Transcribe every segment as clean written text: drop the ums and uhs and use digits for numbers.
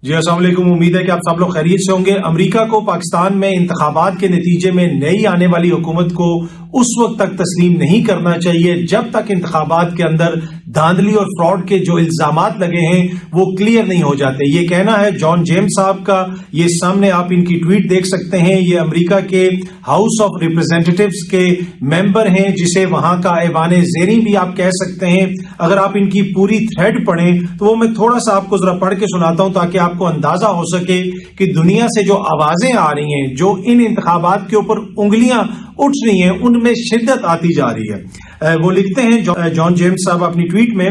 جی السلام علیکم، امید ہے کہ آپ سب لوگ خیریت سے ہوں گے۔ امریکہ کو پاکستان میں انتخابات کے نتیجے میں نئی آنے والی حکومت کو اس وقت تک تسلیم نہیں کرنا چاہیے جب تک انتخابات کے اندر دھاندلی اور فراڈ کے جو الزامات لگے ہیں وہ کلیئر نہیں ہو جاتے۔ یہ کہنا ہے جان جیمز صاحب کا، یہ سامنے آپ ان کی ٹویٹ دیکھ سکتے ہیں۔ یہ امریکہ کے ہاؤس آف ریپرزینٹیٹیوز کے ممبر ہیں، جسے وہاں کا ایوان زیریں بھی آپ کہہ سکتے ہیں۔ اگر آپ ان کی پوری تھریڈ پڑھیں تو وہ میں تھوڑا سا آپ کو ذرا پڑھ کے سناتا ہوں تاکہ آپ کو اندازہ ہو سکے کہ دنیا سے جو آوازیں آ رہی ہیں، جو ان انتخابات کے اوپر انگلیاں اٹھ رہی ہیں، ان میں شدت آتی جا رہی ہے۔ وہ لکھتے ہیں جان جیمز صاحب اپنی ٹویٹ میں،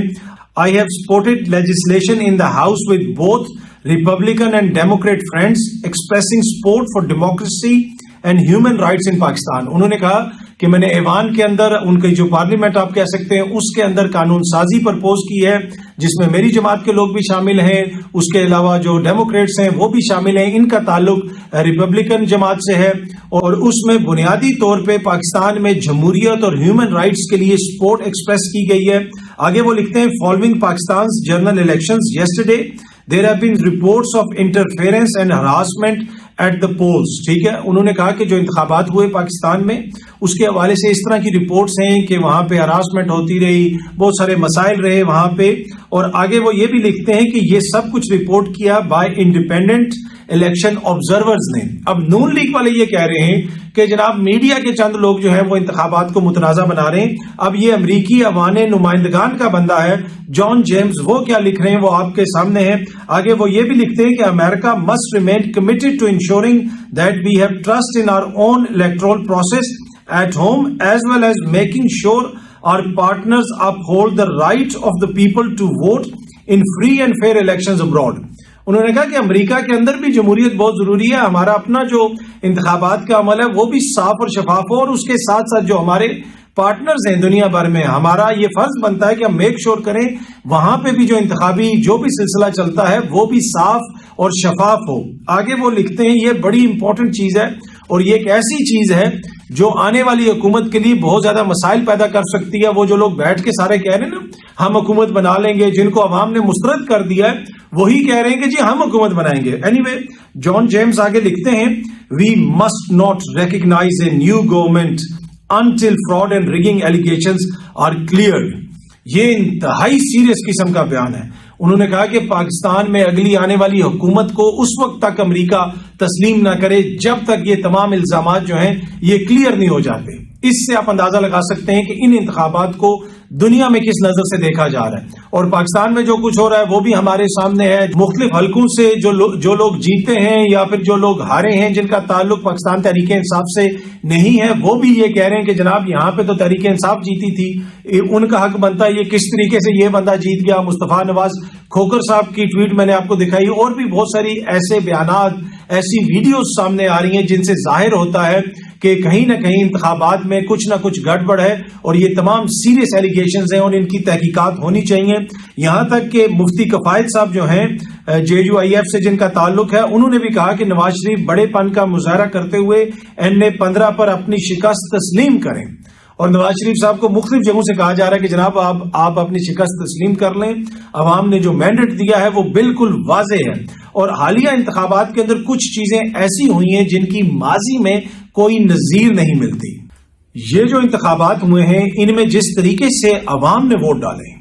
I have supported legislation in the House with both Republican and Democrat friends expressing support for democracy and human rights in Pakistan۔ انہوں نے کہا کہ میں نے ایوان کے اندر ان کی جو پارلیمنٹ آپ کہہ سکتے ہیں اس کے اندر قانون سازی پرپوز کی ہے، جس میں میری جماعت کے لوگ بھی شامل ہیں، اس کے علاوہ جو ڈیموکریٹس ہیں وہ بھی شامل ہیں۔ ان کا تعلق ریپبلکن جماعت سے ہے اور اس میں بنیادی طور پہ پاکستان میں جمہوریت اور ہیومن رائٹس کے لیے سپورٹ ایکسپریس کی گئی ہے۔ آگے وہ لکھتے ہیں، فالوئنگ پاکستان's general elections yesterday there have been reports of interference and harassment at the polls۔ ٹھیک ہے، انہوں نے کہا کہ جو انتخابات ہوئے پاکستان میں اس کے حوالے سے اس طرح کی رپورٹس ہیں کہ وہاں پہ ہراسمنٹ ہوتی رہی، بہت سارے مسائل رہے وہاں پہ۔ اور آگے وہ یہ بھی لکھتے ہیں کہ یہ سب کچھ رپورٹ کیا بائی انڈیپینڈنٹ الیکشن آبزرورز نے۔ اب نون لیگ والے یہ کہہ رہے ہیں کہ جناب میڈیا کے چند لوگ جو ہیں وہ انتخابات کو متنازع بنا رہے ہیں۔ اب یہ امریکی ایوان نمائندگان کا بندہ ہے جان جیمز، وہ کیا لکھ رہے ہیں وہ آپ کے سامنے ہے۔ آگے وہ یہ بھی لکھتے ہیں کہ America must remain committed to ensuring that we have trust in our own electoral process at home as well as making sure our partners uphold the right of the people to vote in free and fair elections abroad۔ انہوں نے کہا کہ امریکہ کے اندر بھی جمہوریت بہت ضروری ہے، ہمارا اپنا جو انتخابات کا عمل ہے وہ بھی صاف اور شفاف ہو، اور اس کے ساتھ ساتھ جو ہمارے پارٹنرز ہیں دنیا بھر میں، ہمارا یہ فرض بنتا ہے کہ ہم میک شور کریں وہاں پہ بھی جو انتخابی جو بھی سلسلہ چلتا ہے وہ بھی صاف اور شفاف ہو۔ آگے وہ لکھتے ہیں، یہ بڑی امپورٹنٹ چیز ہے اور یہ ایک ایسی چیز ہے جو آنے والی حکومت کے لیے بہت زیادہ مسائل پیدا کر سکتی ہے۔ وہ جو لوگ بیٹھ کے سارے کہہ رہے ہیں نا ہم حکومت بنا لیں گے، جن کو عوام نے مسترد کر دیا ہے، وہی کہہ رہے ہیں کہ جی ہم حکومت بنائیں گے۔ اینی وے جان جیمز آگے لکھتے ہیں، we must not recognise a new government until fraud and rigging allegations are cleared۔ یہ انتہائی سیریس قسم کا بیان ہے۔ انہوں نے کہا کہ پاکستان میں اگلی آنے والی حکومت کو اس وقت تک امریکہ تسلیم نہ کرے جب تک یہ تمام الزامات جو ہیں یہ کلیئر نہیں ہو جاتے۔ اس سے آپ اندازہ لگا سکتے ہیں کہ ان انتخابات کو دنیا میں کس نظر سے دیکھا جا رہا ہے، اور پاکستان میں جو کچھ ہو رہا ہے وہ بھی ہمارے سامنے ہے۔ مختلف حلقوں سے جو لوگ جیتے ہیں یا پھر جو لوگ ہارے ہیں جن کا تعلق پاکستان تحریک انصاف سے نہیں ہے، وہ بھی یہ کہہ رہے ہیں کہ جناب یہاں پہ تو تحریک انصاف جیتی تھی، ان کا حق بنتا ہے یہ کس طریقے سے یہ بندہ جیت گیا۔ مصطفیٰ نواز کھوکر صاحب کی ٹویٹ میں نے آپ کو دکھائی، اور بھی بہت ساری ایسے بیانات، ایسی ویڈیوز سامنے آ رہی ہیں جن سے ظاہر ہوتا ہے کہ کہیں نہ کہیں انتخابات میں کچھ نہ کچھ گڑبڑ ہے، اور یہ تمام سیریس ایلیگیشنز ہیں اور ان کی تحقیقات ہونی چاہیے۔ یہاں تک کہ مفتی کفایت صاحب جو ہیں JUIF سے جن کا تعلق ہے، انہوں نے بھی کہا کہ نواز شریف بڑے پن کا مظاہرہ کرتے ہوئے NA-15 پر اپنی شکست تسلیم کریں، اور نواز شریف صاحب کو مختلف جگہوں سے کہا جا رہا ہے کہ جناب آپ اپنی شکست تسلیم کر لیں، عوام نے جو مینڈیٹ دیا ہے وہ بالکل واضح ہے۔ اور حالیہ انتخابات کے اندر کچھ چیزیں ایسی ہوئی ہیں جن کی ماضی میں کوئی نظیر نہیں ملتی۔ یہ جو انتخابات ہوئے ہیں ان میں جس طریقے سے عوام نے ووٹ ڈالے،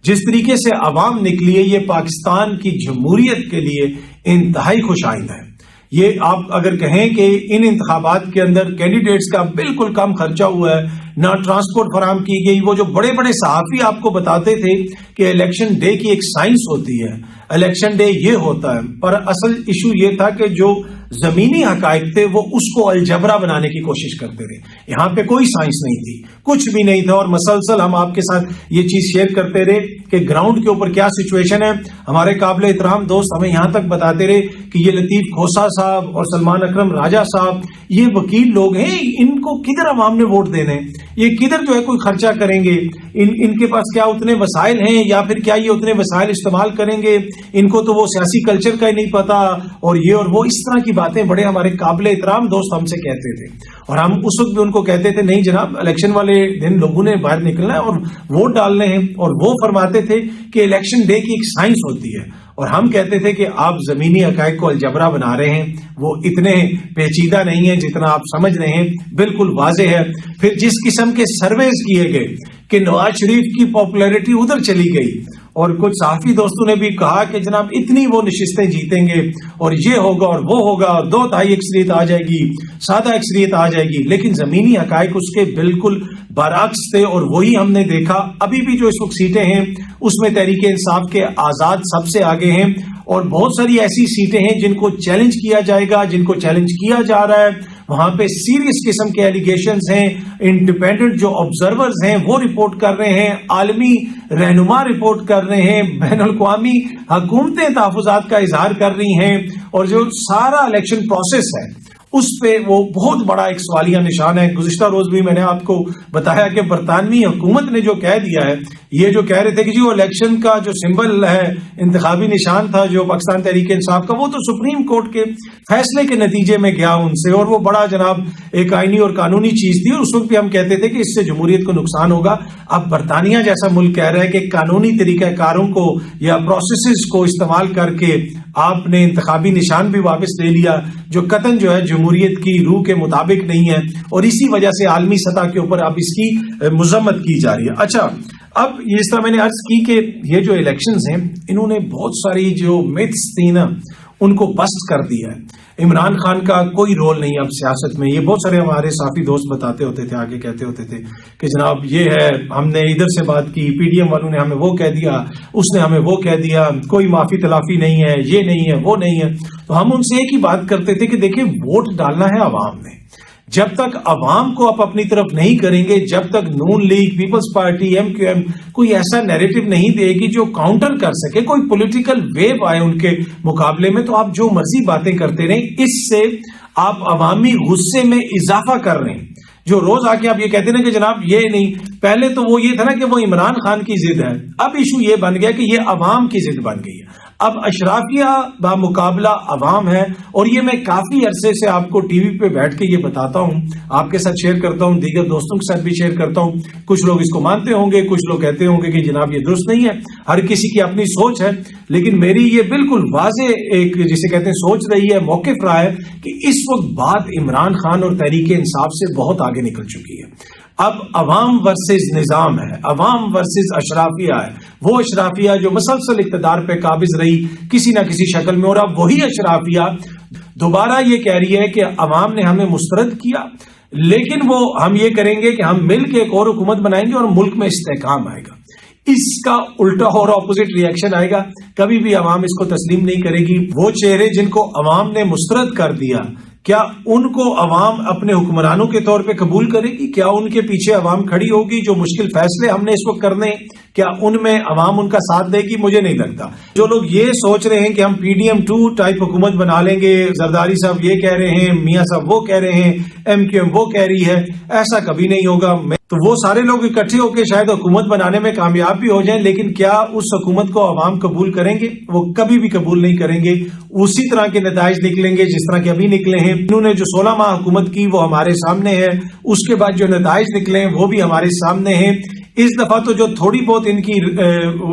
جس طریقے سے عوام نکلی ہے، یہ پاکستان کی جمہوریت کے لیے انتہائی خوش آئند ہے۔ یہ آپ اگر کہیں کہ ان انتخابات کے اندر کینڈیڈیٹس کا بالکل کم خرچہ ہوا ہے، نہ ٹرانسپورٹ فراہم کی گئی، وہ جو بڑے بڑے صحافی آپ کو بتاتے تھے کہ الیکشن ڈے کی ایک سائنس ہوتی ہے، الیکشن ڈے یہ ہوتا ہے، پر اصل ایشو یہ تھا کہ جو زمینی حقائق تھے وہ اس کو الجبرا بنانے کی کوشش کرتے رہے۔ یہاں پہ کوئی سائنس نہیں تھی، کچھ بھی نہیں تھا، اور مسلسل ہم آپ کے ساتھ یہ چیز شیئر کرتے رہے کہ گراؤنڈ کے اوپر کیا سچویشن ہے۔ ہمارے قابل احترام دوست ہمیں یہاں تک بتاتے رہے کہ یہ لطیف کھوسا صاحب اور سلمان اکرم راجہ صاحب یہ وکیل لوگ ہیں، ان کو کدھر عوام نے ووٹ دینے، یہ کدھر جو ہے کوئی خرچہ کریں گے، ان کے پاس کیا اتنے وسائل ہیں یا پھر کیا یہ اتنے وسائل استعمال کریں گے، ان کو تو وہ سیاسی کلچر کا ہی نہیں پتا، اور یہ اور وہ اس طرح کی باتیں بڑے ہمارے قابل احترام دوست ہم سے کہتے تھے۔ اور ہم اس وقت بھی ان کو کہتے تھے نہیں جناب الیکشن والے دن لوگوں نے باہر نکلنا ہے اور ووٹ ڈالنے ہیں، اور وہ فرماتے تھے کہ الیکشن ڈے کی ایک سائنس ہوتی ہے، اور ہم کہتے تھے کہ آپ زمینی حقائق کو الجبرا بنا رہے ہیں، وہ اتنے پیچیدہ نہیں ہے جتنا آپ سمجھ رہے ہیں، بالکل واضح ہے۔ پھر جس قسم کے سرویز کیے گئے کہ نواز شریف کی پاپولیرٹی ادھر چلی گئی، اور کچھ صحافی دوستوں نے بھی کہا کہ جناب اتنی وہ نشستیں جیتیں گے اور یہ ہوگا اور وہ ہوگا اور 2/3 اکثریت آ جائے گی، سادہ اکثریت آ جائے گی، لیکن زمینی حقائق اس کے بالکل برعکس تھے، اور وہی ہم نے دیکھا۔ ابھی بھی جو اس وقت سیٹیں ہیں اس میں تحریک انصاف کے آزاد سب سے آگے ہیں، اور بہت ساری ایسی سیٹیں ہیں جن کو چیلنج کیا جائے گا، جن کو چیلنج کیا جا رہا ہے، وہاں پہ سیریس قسم کے ایلیگیشنز ہیں، انڈیپینڈنٹ جو آبزرورز ہیں وہ رپورٹ کر رہے ہیں، عالمی رہنما رپورٹ کر رہے ہیں، بین الاقوامی حکومتیں تحفظات کا اظہار کر رہی ہیں، اور جو سارا الیکشن پروسیس ہے اس پہ وہ بہت بڑا ایک سوالیہ نشان ہے۔ گزشتہ روز بھی میں نے آپ کو بتایا کہ برطانوی حکومت نے جو کہہ دیا ہے، یہ جو کہہ رہے تھے کہ جی وہ الیکشن کا جو سمبل ہے، انتخابی نشان تھا جو پاکستان تحریک انصاف کا، وہ تو سپریم کورٹ کے فیصلے کے نتیجے میں گیا ان سے، اور وہ بڑا جناب ایک آئینی اور قانونی چیز تھی، اور اس وقت بھی ہم کہتے تھے کہ اس سے جمہوریت کو نقصان ہوگا۔ اب برطانیہ جیسا ملک کہہ رہا ہے کہ قانونی طریقہ کاروں کو یا پروسیسز کو استعمال کر کے آپ نے انتخابی نشان بھی واپس لے لیا، جو قطعاً جو ہے جمہوریت کی روح کے مطابق نہیں ہے، اور اسی وجہ سے عالمی سطح کے اوپر اب اس کی مذمت کی جا رہی ہے۔ اچھا، اب اس طرح میں نے عرض کی کہ یہ جو الیکشنز ہیں انہوں نے بہت ساری جو میتھس تھی نا ان کو بسٹ کر دیا ہے۔ عمران خان کا کوئی رول نہیں اب سیاست میں، یہ بہت سارے ہمارے صحافی دوست بتاتے ہوتے تھے، آگے کہتے ہوتے تھے کہ جناب یہ ہے، ہم نے ادھر سے بات کی، پی ڈی ایم والوں نے ہمیں وہ کہہ دیا، اس نے ہمیں وہ کہہ دیا، کوئی معافی تلافی نہیں ہے، یہ نہیں ہے، وہ نہیں ہے۔ تو ہم ان سے ایک ہی بات کرتے تھے کہ دیکھیں ووٹ ڈالنا ہے عوام نے، جب تک عوام کو آپ اپنی طرف نہیں کریں گے، جب تک Noon League, Peoples Party, M Q M کوئی ایسا نیریٹو نہیں دے گی جو کاؤنٹر کر سکے، کوئی پولیٹیکل ویو آئے ان کے مقابلے میں، تو آپ جو مرضی باتیں کرتے رہیں، اس سے آپ عوامی غصے میں اضافہ کر رہے ہیں۔ جو روز آ کے آپ یہ کہتے ہیں کہ جناب یہ نہیں، پہلے تو وہ یہ تھا نا کہ وہ عمران خان کی ضد ہے، اب ایشو یہ بن گیا کہ یہ عوام کی ضد بن گئی ہے۔ اب اشرافیہ بمقابلہ عوام ہے، اور یہ میں کافی عرصے سے آپ کو ٹی وی پہ بیٹھ کے یہ بتاتا ہوں، آپ کے ساتھ شیئر کرتا ہوں، دیگر دوستوں کے ساتھ بھی شیئر کرتا ہوں۔ کچھ لوگ اس کو مانتے ہوں گے، کچھ لوگ کہتے ہوں گے کہ جناب یہ درست نہیں ہے، ہر کسی کی اپنی سوچ ہے، لیکن میری یہ بالکل واضح ایک جسے کہتے ہیں سوچ رہی ہے، موقف رہا ہے کہ اس وقت بات عمران خان اور تحریک انصاف سے بہت آگے نکل چکی ہے۔ اب عوام ورسز نظام ہے، عوام ورسز اشرافیہ ہے، وہ اشرافیہ جو مسلسل اقتدار پہ قابض رہی کسی نہ کسی شکل میں، اور اب وہی اشرافیہ دوبارہ یہ کہہ رہی ہے کہ عوام نے ہمیں مسترد کیا، لیکن وہ ہم یہ کریں گے کہ ہم مل کے ایک اور حکومت بنائیں گے اور ملک میں استحکام آئے گا۔ اس کا الٹا اور اپوزٹ ریئیکشن آئے گا، کبھی بھی عوام اس کو تسلیم نہیں کرے گی۔ وہ چہرے جن کو عوام نے مسترد کر دیا، کیا ان کو عوام اپنے حکمرانوں کے طور پہ قبول کرے گی؟ کیا ان کے پیچھے عوام کھڑی ہوگی؟ جو مشکل فیصلے ہم نے اس وقت کرنے، کیا ان میں عوام ان کا ساتھ دے گی؟ مجھے نہیں لگتا۔ جو لوگ یہ سوچ رہے ہیں کہ ہم پی ڈی ایم 2 ٹائپ حکومت بنا لیں گے، زرداری صاحب یہ کہہ رہے ہیں، میاں صاحب وہ کہہ رہے ہیں، ایم کیو ایم وہ کہہ رہی ہے، ایسا کبھی نہیں ہوگا۔ تو وہ سارے لوگ اکٹھے ہو کے شاید حکومت بنانے میں کامیاب بھی ہو جائیں، لیکن کیا اس حکومت کو عوام قبول کریں گے؟ وہ کبھی بھی قبول نہیں کریں گے۔ اسی طرح کے نتائج نکلیں گے جس طرح کے ابھی نکلے ہیں۔ انہوں نے جو 16 ماہ حکومت کی وہ ہمارے سامنے ہے، اس کے بعد جو نتائج نکلے ہیں وہ بھی ہمارے سامنے ہیں۔ اس دفعہ تو جو تھوڑی بہت ان کی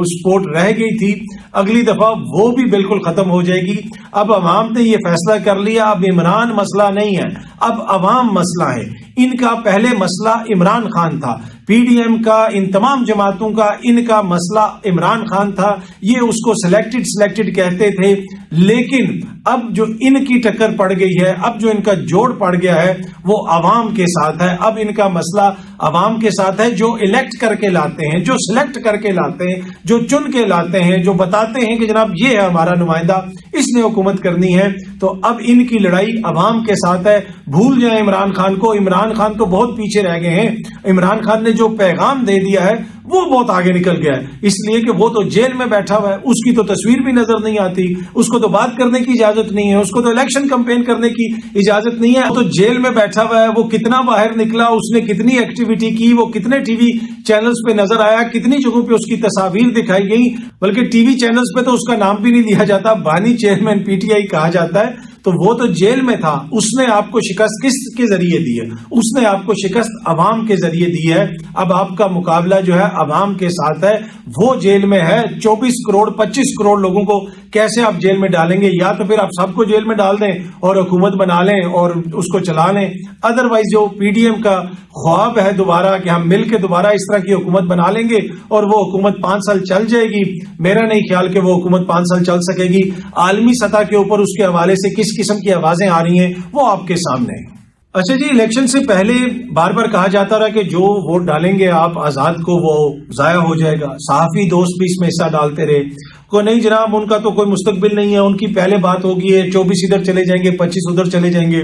سپورٹ رہ گئی تھی، اگلی دفعہ وہ بھی بالکل ختم ہو جائے گی۔ اب عوام نے یہ فیصلہ کر لیا، اب عمران مسئلہ نہیں ہے، اب عوام مسئلہ ہے۔ ان کا پہلے مسئلہ عمران خان تھا، پی ڈی ایم کا، ان تمام جماعتوں کا ان کا مسئلہ عمران خان تھا، یہ اس کو سلیکٹڈ کہتے تھے، لیکن اب جو ان کی ٹکر پڑ گئی ہے، اب جو ان کا جوڑ پڑ گیا ہے وہ عوام کے ساتھ ہے۔ اب ان کا مسئلہ عوام کے ساتھ ہے، جو الیکٹ کر کے لاتے ہیں، جو سلیکٹ کر کے لاتے ہیں، جو چن کے لاتے ہیں، جو بتاتے ہیں کہ جناب یہ ہے ہمارا نمائندہ، اس نے حکومت کرنی ہے۔ تو اب ان کی لڑائی عوام کے ساتھ ہے۔ بھول جائیں عمران خان کو، عمران خان تو بہت پیچھے رہ گئے ہیں۔ عمران خان نے جو پیغام دے دیا ہے وہ بہت آگے نکل گیا ہے، اس لیے کہ وہ تو جیل میں بیٹھا ہوا ہے، اس کی تو تصویر بھی نظر نہیں آتی، اس کو تو بات کرنے کی اجازت نہیں ہے، اس کو تو الیکشن کمپین کرنے کی اجازت نہیں ہے، وہ تو جیل میں بیٹھا ہوا ہے۔ وہ کتنا باہر نکلا، اس نے کتنی ایکٹیویٹی کی، وہ کتنے ٹی وی چینلز پہ نظر آیا، کتنی جگہوں پہ اس کی تصاویر دکھائی گئی، بلکہ ٹی وی چینلز پہ تو اس کا نام بھی نہیں لیا جاتا، بانی چیئرمین پی ٹی آئی کہا جاتا ہے۔ تو وہ تو جیل میں تھا، اس نے آپ کو شکست کس کے ذریعے دی ہے؟ اس نے آپ کو شکست عوام کے ذریعے دی ہے۔ اب آپ کا مقابلہ جو ہے عوام کے ساتھ ہے، وہ جیل میں ہے۔ 24 کروڑ 25 کروڑ لوگوں کو کیسے آپ جیل میں ڈالیں گے؟ یا تو پھر آپ سب کو جیل میں ڈال دیں اور حکومت بنا لیں اور اس کو چلا لیں، ادروائز جو پی ڈی ایم کا خواب ہے دوبارہ کہ ہم مل کے دوبارہ اس طرح کی حکومت بنا لیں گے اور وہ حکومت 5 سال چل جائے گی، میرا نہیں خیال کہ وہ حکومت 5 سال چل سکے گی۔ عالمی سطح کے اوپر اس کے حوالے سے کس قسم کی آوازیں آ رہی ہیں وہ آپ کے سامنے ہیں۔ اچھا جی، الیکشن سے پہلے بار بار کہا جاتا رہا کہ جو ووٹ ڈالیں گے آپ آزاد کو وہ ضائع ہو جائے گا، صحافی دوست بھی اس میں حصہ ڈالتے رہے کو نہیں جناب ان کا تو کوئی مستقبل نہیں ہے، ان کی پہلے بات ہوگی ہے 24 ادھر چلے جائیں گے 25 ادھر چلے جائیں گے۔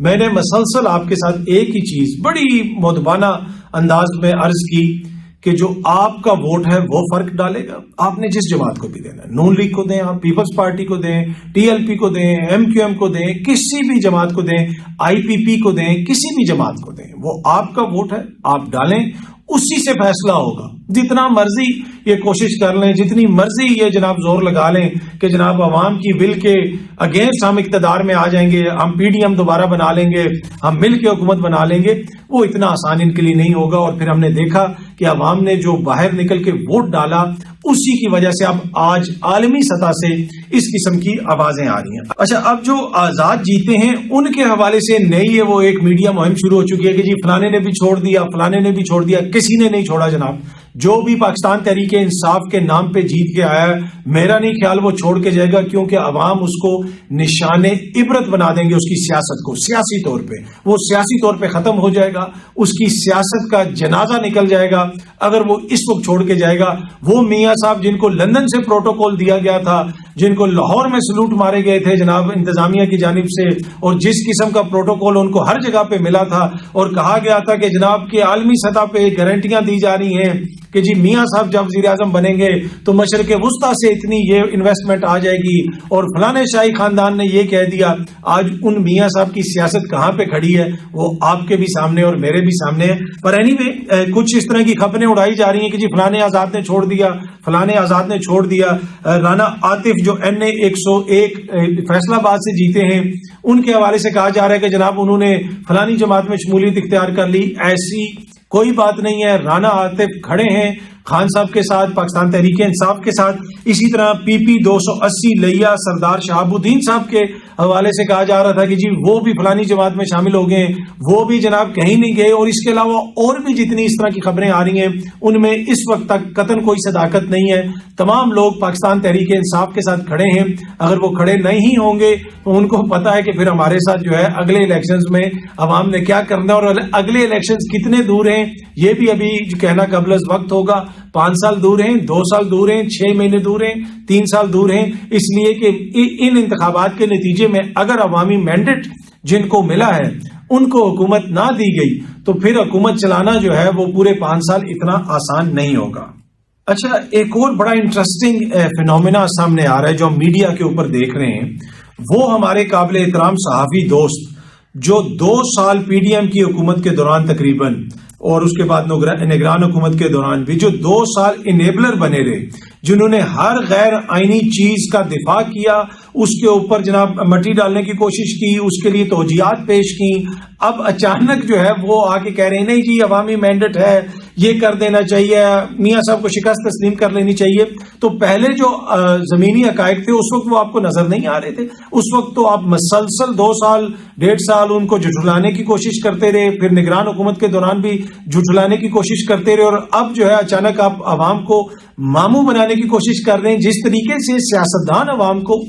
میں نے مسلسل آپ کے ساتھ ایک ہی چیز بڑی مؤدبانہ انداز میں عرض کی کہ جو آپ کا ووٹ ہے وہ فرق ڈالے گا۔ آپ نے جس جماعت کو بھی دینا ہے، نون لیگ کو دیں، آپ پیپلز پارٹی کو دیں، ٹی ایل پی کو دیں، ایم کیو ایم کو دیں، کسی بھی جماعت کو دیں، آئی پی پی کو دیں، کسی بھی جماعت کو دیں، وہ آپ کا ووٹ ہے، آپ ڈالیں، اسی سے فیصلہ ہوگا۔ جتنا مرضی یہ کوشش کر لیں، جتنی مرضی یہ جناب زور لگا لیں کہ جناب عوام کی ول کے اگینسٹ ہم اقتدار میں آ جائیں گے، ہم پی ڈی ایم دوبارہ بنا لیں گے، ہم مل کے حکومت بنا لیں گے، وہ اتنا آسان ان کے لیے نہیں ہوگا۔ اور پھر ہم نے دیکھا کہ عوام نے جو باہر نکل کے ووٹ ڈالا، اسی کی وجہ سے اب آج عالمی سطح سے اس قسم کی آوازیں آ رہی ہیں۔ اچھا، اب جو آزاد جیتے ہیں ان کے حوالے سے نئی وہ ایک میڈیا مہم شروع ہو چکی ہے کہ جی فلانے نے بھی چھوڑ دیا، فلانے نے بھی چھوڑ دیا۔ کسی نے نہیں چھوڑا جناب، جو بھی پاکستان تحریک انصاف کے نام پہ جیت کے آیا ہے، میرا نہیں خیال وہ چھوڑ کے جائے گا، کیونکہ عوام اس کو نشان عبرت بنا دیں گے، اس کی سیاست کو سیاسی طور پہ، وہ سیاسی طور پہ ختم ہو جائے گا، اس کی سیاست کا جنازہ نکل جائے گا اگر وہ اس وقت چھوڑ کے جائے گا۔ وہ میاں صاحب جن کو لندن سے پروٹوکول دیا گیا تھا، جن کو لاہور میں سلوٹ مارے گئے تھے جناب انتظامیہ کی جانب سے، اور جس قسم کا پروٹوکول ان کو ہر جگہ پہ ملا تھا اور کہا گیا تھا کہ جناب کے عالمی سطح پہ گارنٹیاں دی جا رہی ہیں کہ جی میاں صاحب جب وزیر اعظم بنیں گے تو مشرق وسطیٰ سے اتنی یہ انویسٹمنٹ آ جائے گی، اور فلانے شاہی خاندان نے یہ کہہ دیا۔ آج ان میاں صاحب کی سیاست کہاں پہ کھڑی ہے؟ وہ آپ کے بھی سامنے اور میرے بھی سامنے ہے۔ پر اینی وے کچھ اس طرح کی خبریں اڑائی جا رہی ہیں کہ جی فلانے آزاد نے چھوڑ دیا، فلانے آزاد نے چھوڑ دیا۔ رانا عاطف جو NA 101 فیصلہ آباد سے جیتے ہیں، ان کے حوالے سے کہا جا رہا ہے کہ جناب انہوں نے فلانی جماعت میں شمولیت اختیار کر لی۔ ایسی کوئی بات نہیں ہے۔ رانا عاطف کھڑے ہیں خان صاحب کے ساتھ، پاکستان تحریک انصاف کے ساتھ۔ اسی طرح PP 280 لیا سردار شہاب الدین صاحب کے حوالے سے کہا جا رہا تھا کہ جی وہ بھی فلانی جماعت میں شامل ہو گئے، وہ بھی جناب کہیں نہیں گئے۔ اور اس کے علاوہ اور بھی جتنی اس طرح کی خبریں آ رہی ہیں، ان میں اس وقت تک قطعاً کوئی صداقت نہیں ہے۔ تمام لوگ پاکستان تحریک انصاف کے ساتھ کھڑے ہیں۔ اگر وہ کھڑے نہیں ہوں گے تو ان کو پتا ہے کہ پھر ہمارے ساتھ جو ہے اگلے الیکشنز میں عوام نے کیا کرنا ہے، اور اگلے الیکشنز کتنے دور ہیں یہ بھی ابھی کہنا قبل از وقت ہوگا۔ 5 سال دور ہیں، 2 سال دور ہیں، 6 مہینے دور ہیں، 3 سال دور ہیں، اس لیے کہ ان انتخابات کے نتیجے میں اگر عوامی مینڈیٹ جن کو ملا ہے ان کو حکومت نہ دی گئی تو پھر حکومت چلانا جو ہے وہ پورے 5 سال اتنا آسان نہیں ہوگا۔ اچھا، ایک اور بڑا انٹرسٹنگ فینومینا سامنے آ رہا ہے جو ہم میڈیا کے اوپر دیکھ رہے ہیں، وہ ہمارے قابل احترام صحافی دوست جو 2 سال PDM کی حکومت کے دوران تقریباً اور اس کے بعد نگران حکومت کے دوران بھی جو 2 سال انیبلر بنے رہے، جنہوں نے ہر غیر آئینی چیز کا دفاع کیا، اس کے اوپر جناب مٹی ڈالنے کی کوشش کی، اس کے لیے توجیہات پیش کی، اب اچانک جو ہے وہ آ کے کہہ رہے ہیں نہیں جی عوامی مینڈیٹ ہے، یہ کر دینا چاہیے، میاں صاحب کو شکست تسلیم کر لینی چاہیے۔ تو پہلے جو زمینی حقائق تھے اس وقت وہ آپ کو نظر نہیں آ رہے تھے، اس وقت تو آپ مسلسل 2 سال 1.5 سال ان کو جھٹلانے کی کوشش کرتے رہے، پھر نگران حکومت کے دوران بھی جھٹلانے کی کوشش کرتے رہے، اور اب جو ہے اچانک آپ عوام کو ماموں بنانے کی کوشش کر رہے ہیں۔ جس طریقے سے سیاستدان عوام کو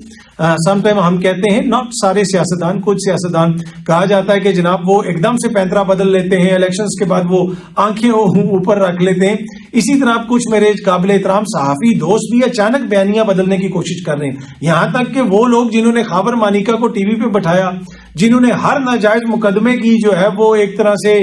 سم ٹائم ہم کہتے ہیں، ناٹ سارے سیاستدان، کچھ سیاستدان کہا جاتا ہے کہ جناب وہ ایک دم سے پینترا بدل لیتے ہیں، الیکشنز کے بعد وہ آنکھیں اوپر رکھ لیتے ہیں، اسی طرح کچھ میرے قابل احترام صحافی دوست بھی اچانک بیانیاں بدلنے کی کوشش کر رہے ہیں، یہاں تک کہ وہ لوگ جنہوں نے خاور مانیکا کو ٹی وی پہ بٹھایا، جنہوں نے ہر ناجائز مقدمے کی جو ہے وہ ایک طرح سے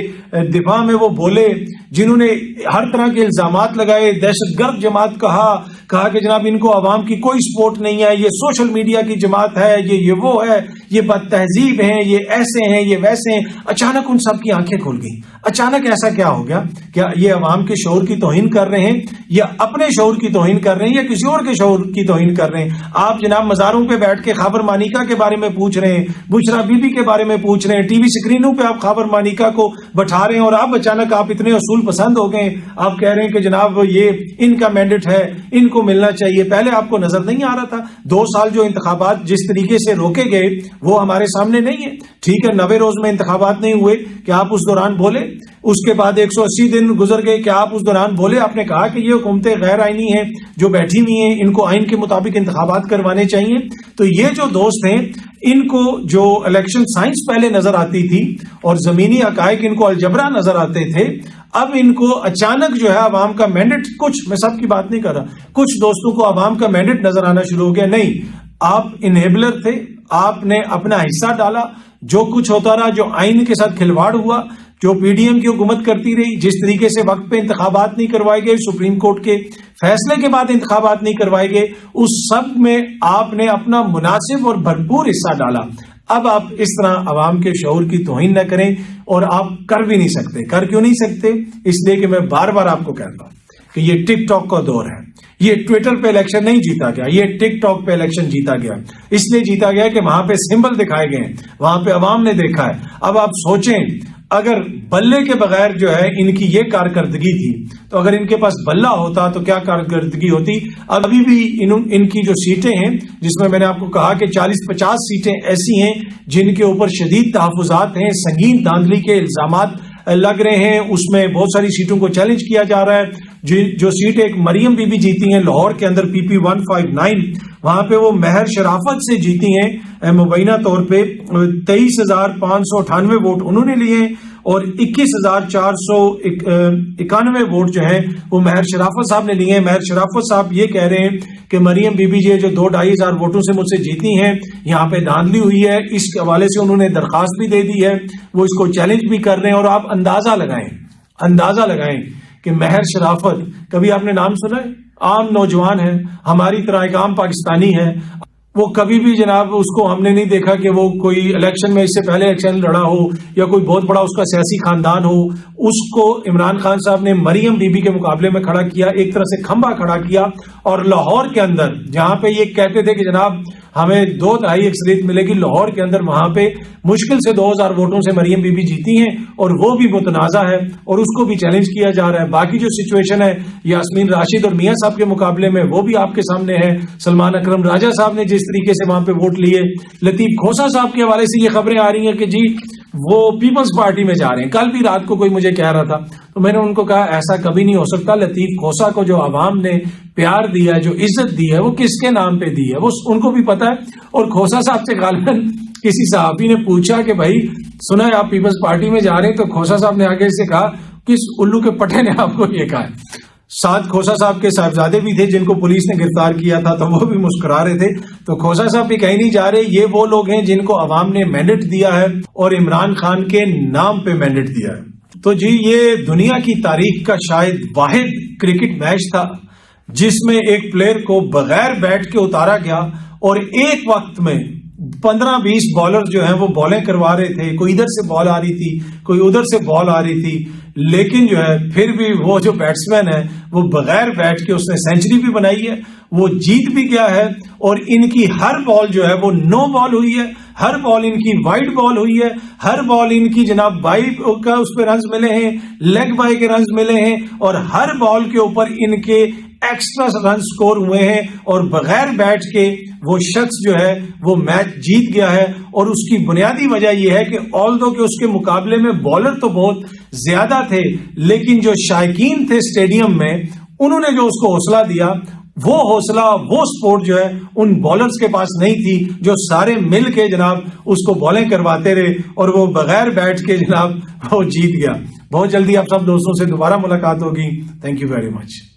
دفاع میں وہ بولے، جنہوں نے ہر طرح کے الزامات لگائے، دہشت گرد جماعت کہا کہ جناب ان کو عوام کی کوئی سپورٹ نہیں ہے، یہ سوشل میڈیا کی جماعت ہے، یہ وہ ہے، یہ بد تہذیب ہیں، یہ ایسے ہیں، یہ ویسے ہیں. اچانک ان سب کی آنکھیں کھل گئی. اچانک ایسا کیا ہو گیا؟ کیا یہ عوام کے شعور کی توہین کر رہے ہیں، یا اپنے شعور کی توہین کر رہے ہیں، یا کسی اور کے شعور کی توہین کر رہے ہیں؟ آپ جناب مزاروں پہ بیٹھ کے خاور مانیکا کے بارے میں پوچھ رہے ہیں، بشرا بی بی کے بارے میں پوچھ رہے ہیں، ٹی وی سکرینوں پہ آپ خاور مانیکا کو بٹھا رہے ہیں، اور آپ اچانک آپ اتنے اصول پسند ہو گئے، آپ کہہ رہے ہیں کہ جناب یہ ان کا مینڈیٹ ہے، ان کو ملنا چاہیے. پہلے آپ کو نظر نہیں آ رہا تھا؟ 2 سال جو انتخابات جس طریقے سے روکے گئے وہ ہمارے سامنے نہیں ہے. ٹھیک ہے 90 روز میں انتخابات نہیں ہوئے، کیا آپ اس دوران بولے؟ اس کے بعد 180 دن گزر گئے، کیا آپ اس دوران بولے؟ آپ نے کہا کہ یہ حکومتیں غیر آئینی ہیں جو بیٹھی ہوئی ہیں، ان کو آئین کے مطابق انتخابات کروانے چاہیے. تو یہ جو دوست ہیں ان کو جو الیکشن سائنس پہلے نظر آتی تھی اور زمینی حقائق ان کو الجبرا نظر آتے تھے، اب ان کو اچانک جو ہے عوام کا مینڈیٹ، کچھ میں سب کی بات نہیں کر رہا، کچھ دوستوں کو عوام کا مینڈیٹ نظر آنا شروع ہو گیا. نہیں، آپ انہیبلر تھے، آپ نے اپنا حصہ ڈالا، جو کچھ ہوتا رہا، جو آئین کے ساتھ کھلواڑ ہوا، جو پی ڈی ایم کی حکومت کرتی رہی، جس طریقے سے وقت پہ انتخابات نہیں کروائے گئے، سپریم کورٹ کے فیصلے کے بعد انتخابات نہیں کروائے گئے، اس سب میں آپ نے اپنا مناسب اور بھرپور حصہ ڈالا. اب آپ اس طرح عوام کے شعور کی توہین نہ کریں، اور آپ کر بھی نہیں سکتے. کر کیوں نہیں سکتے؟ اس لیے کہ میں بار بار آپ کو کہتا ہوں کہ یہ ٹک ٹاک کا دور ہے. یہ ٹویٹر پہ الیکشن نہیں جیتا گیا، یہ ٹک ٹاک پہ الیکشن جیتا گیا. اس لیے جیتا گیا کہ وہاں پہ سمبل دکھائے گئے ہیں، وہاں پہ عوام نے دیکھا ہے. اب آپ سوچیں اگر بلے کے بغیر جو ہے ان کی یہ کارکردگی تھی، تو اگر ان کے پاس بلہ ہوتا تو کیا کارکردگی ہوتی؟ ابھی بھی ان کی جو سیٹیں ہیں، جس میں نے آپ کو کہا کہ 40-50 سیٹیں ایسی ہیں جن کے اوپر شدید تحفظات ہیں، سنگین دھاندلی کے الزامات لگ رہے ہیں، اس میں بہت ساری سیٹوں کو چیلنج کیا جا رہا ہے. جو سیٹ ایک مریم بی بی جیتی ہیں لاہور کے اندر پی پی 159، وہاں پہ وہ مہر شرافت سے جیتی ہیں مبینہ طور پہ. 23,598 ووٹ انہوں نے لیے ہیں، اور 21,491 ووٹ جو ہیں وہ مہر شرافت صاحب نے لیے ہیں. مہر شرافت صاحب یہ کہہ رہے ہیں کہ مریم بی بی جی جو 2-2.5 ہزار ووٹوں سے مجھ سے جیتی ہیں، یہاں پہ دھاندلی ہوئی ہے. اس حوالے سے انہوں نے درخواست بھی دے دی ہے، وہ اس کو چیلنج بھی کر رہے ہیں. اور آپ اندازہ لگائیں کہ مہر شرافت، کبھی آپ نے نام سنا ہے؟ عام نوجوان ہے، ہماری طرح ایک عام پاکستانی ہے. وہ کبھی بھی جناب اس کو ہم نے نہیں دیکھا کہ وہ کوئی الیکشن میں اس سے پہلے الیکشن لڑا ہو، یا کوئی بہت بڑا اس کا سیاسی خاندان ہو. اس کو عمران خان صاحب نے مریم بی بی کے مقابلے میں کھڑا کیا، ایک طرح سے کھمبا کھڑا کیا. اور لاہور کے اندر جہاں پہ یہ کہتے تھے کہ جناب ہمیں 2/3 اکثریت ملے گی، لاہور کے اندر وہاں پہ مشکل سے 2,000 ووٹوں سے مریم بی بی جیتی ہیں، اور وہ بھی متنازع ہے اور اس کو بھی چیلنج کیا جا رہا ہے. باقی جو سچویشن ہے یاسمین راشد اور میاں صاحب کے مقابلے میں، وہ بھی آپ کے سامنے ہے. سلمان اکرم راجہ صاحب نے جس طریقے سے وہاں پہ ووٹ لیے. لطیف کھوسا صاحب کے حوالے سے یہ خبریں آ رہی ہیں کہ جی وہ پیپلز پارٹی میں جا رہے ہیں. کل بھی رات کو کوئی مجھے کہہ رہا تھا، تو میں نے ان کو کہا ایسا کبھی نہیں ہو سکتا. لطیف کھوسا کو جو عوام نے پیار دیا ہے، جو عزت دی ہے، وہ کس کے نام پہ دی ہے وہ ان کو بھی پتا ہے. اور کھوسا صاحب سے غالباً کسی صحافی نے پوچھا کہ بھائی سنا ہے آپ پیپلز پارٹی میں جا رہے ہیں، تو کھوسا صاحب نے آگے سے کہا کس الو کے پٹھے نے آپ کو یہ کہا ہے. ساتھ کھوسا صاحب کے صاحبزادے بھی تھے جن کو پولیس نے گرفتار کیا تھا، تو وہ بھی مسکرا رہے تھے. تو کھوسا صاحب بھی کہیں نہیں جا رہے. یہ وہ لوگ ہیں جن کو عوام نے مینڈیٹ دیا ہے اور عمران خان کے نام پہ مینڈیٹ دیا ہے. تو جی یہ دنیا کی تاریخ کا شاید واحد کرکٹ میچ تھا جس میں ایک پلیئر کو بغیر بیٹ کے اتارا گیا، اور ایک وقت میں 15-20 بالر جو ہیں وہ بالیں کروا رہے تھے. کوئی ادھر سے بال آ رہی تھی، کوئی ادھر سے بال آ رہی تھی، لیکن جو ہے پھر بھی وہ جو بیٹسمین ہے وہ بغیر بیٹ کے اس نے سینچری بھی بنائی ہے، وہ جیت بھی گیا ہے. اور ان کی ہر بال جو ہے وہ نو بال ہوئی ہے، ہر بال ان کی وائڈ بال ہوئی ہے، ہر بال ان کی جناب بائی کا اس پہ رنز ملے ہیں، لیگ بائی کے رنز ملے ہیں، اور ہر بال کے اوپر ان کے ایکسٹرا رن سکور ہوئے ہیں. اور بغیر بیٹ کے وہ شخص جو ہے وہ میچ جیت گیا ہے. اور اس کی بنیادی وجہ یہ ہے کہ آلدو کہ اس کے مقابلے میں بالر تو بہت زیادہ تھے، لیکن جو شائقین تھے اسٹیڈیم میں انہوں نے جو اس کو حوصلہ دیا، وہ حوصلہ وہ سپورٹ جو ہے ان بالرز کے پاس نہیں تھی، جو سارے مل کے جناب اس کو بالیں کرواتے رہے اور وہ بغیر بیٹ کے جناب وہ جیت گیا. بہت جلدی آپ سب دوستوں سے دوبارہ ملاقات ہوگی. Thank you very much.